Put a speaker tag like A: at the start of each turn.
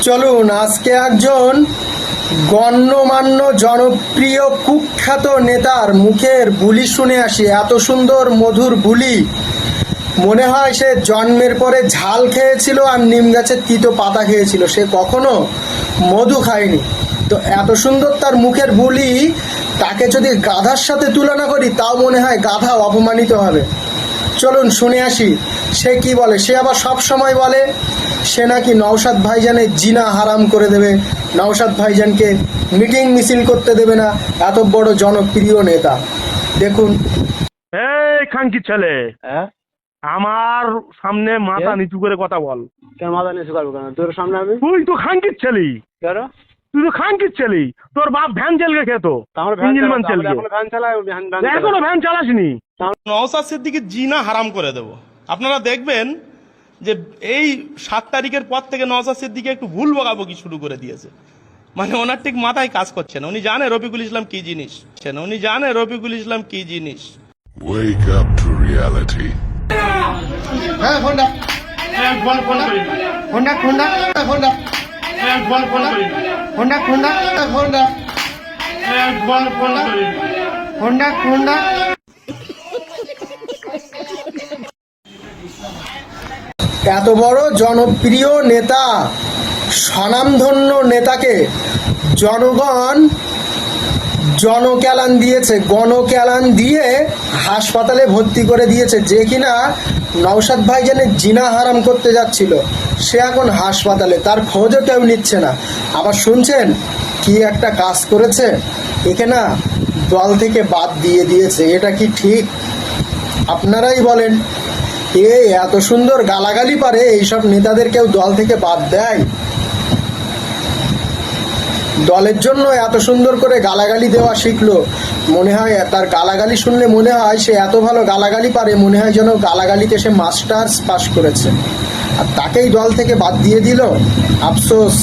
A: চলুন আজকে একজন গণ্যমান্য জনপ্রিয় কুখ্যাত নেতার মুখের বুলি শুনে আসি। এত সুন্দর মধুর বুলি, মনে হয় সে জন্মের পরে ঝাল খেয়েছিল আর নিম গাছের তিতো পাতা খেয়েছিল, সে কখনো মধু খায়নি। তো এত সুন্দর তার মুখের বুলি, তাকে যদি গাধার সাথে তুলনা করি তাও মনে হয় গাধা অপমানিত হবে। চলুন শুনে আসি সে কি বলে। সে আবার সব সময় বলে সে নাকি নওশাদ ভাইজানের জিনা হারাম করে দেবে, নওশাদ ভাইজানকে মিটিং মিছিল করতে দেবে না। এত বড় জনপ্রিয় নেতা, দেখুন।
B: এই খানকির ছেলে,
C: হ্যাঁ,
B: আমার সামনে মাথা নিচু করে কথা বল।
C: কেন মাথা নিচু করবো কেন? তোর সামনে আমি
B: তুই তো খানকির ছেলি,
C: কেন?
B: তুই তো খানকির ছেলি। তোর বাপ ভ্যান চালকে খেত,
C: আমার ভ্যান
B: ইঞ্জিনমান
C: চালাতে হবে,
B: চালকে।
C: এখনো ভ্যান চালায়,
B: এখনো ভ্যান চালাসনি।
D: নওশাদ সিদ্দিকীর জিনা হারাম করে দেব। আপনারা দেখবেন যে এই 7 তারিখের পর থেকে নওশাদ সিদ্দিকী একটু ভুল বকাবকি শুরু করে দিয়েছে। মানে ওনার ঠিক মাথায় কাজ করছে না। উনি জানে রফিকুল ইসলাম কি জিনিস, উনি জানে রফিকুল ইসলাম কি জিনিস।
E: Wake up to reality.
A: হ্যাঁ, ফোনটা ফোনটা ফোনটা ফোনটা ফোনটা ফোনটা ফোনটা ফোনটা ফোনটা। এত বড় জনপ্রিয় নেতা, স্বনামধন্য নেতাকে জনগণ জনক্যালান দিয়েছে, গণক্যালান দিয়ে হাসপাতালে ভর্তি করে দিয়েছে। যে কিনা নওশাদ ভাইজানের জিনা হারাম করতে যাচ্ছিল, সে এখন হাসপাতালে, তার খোঁজও কেউ নিচ্ছে না। আবার শুনছেন কি একটা কাজ করেছে, একে না দল থেকে বাদ দিয়ে দিয়েছে। এটা কি ঠিক? আপনারাই বলেন। এত সুন্দর গালাগালি পারে, এইসব নেতাদের কেউ দল থেকে বাদ দেয়? দলের জন্য এত সুন্দর করে গালাগালি দেওয়া শিখলো। মনে হয় তার গালাগালি শুনলে মনে হয় সে এত ভালো গালাগালি পারে, মনে হয় যেন গালাগালিতে সে মাস্টার্স পাস করেছে। আর তাকেই দল থেকে বাদ দিয়ে দিল, আফসোস।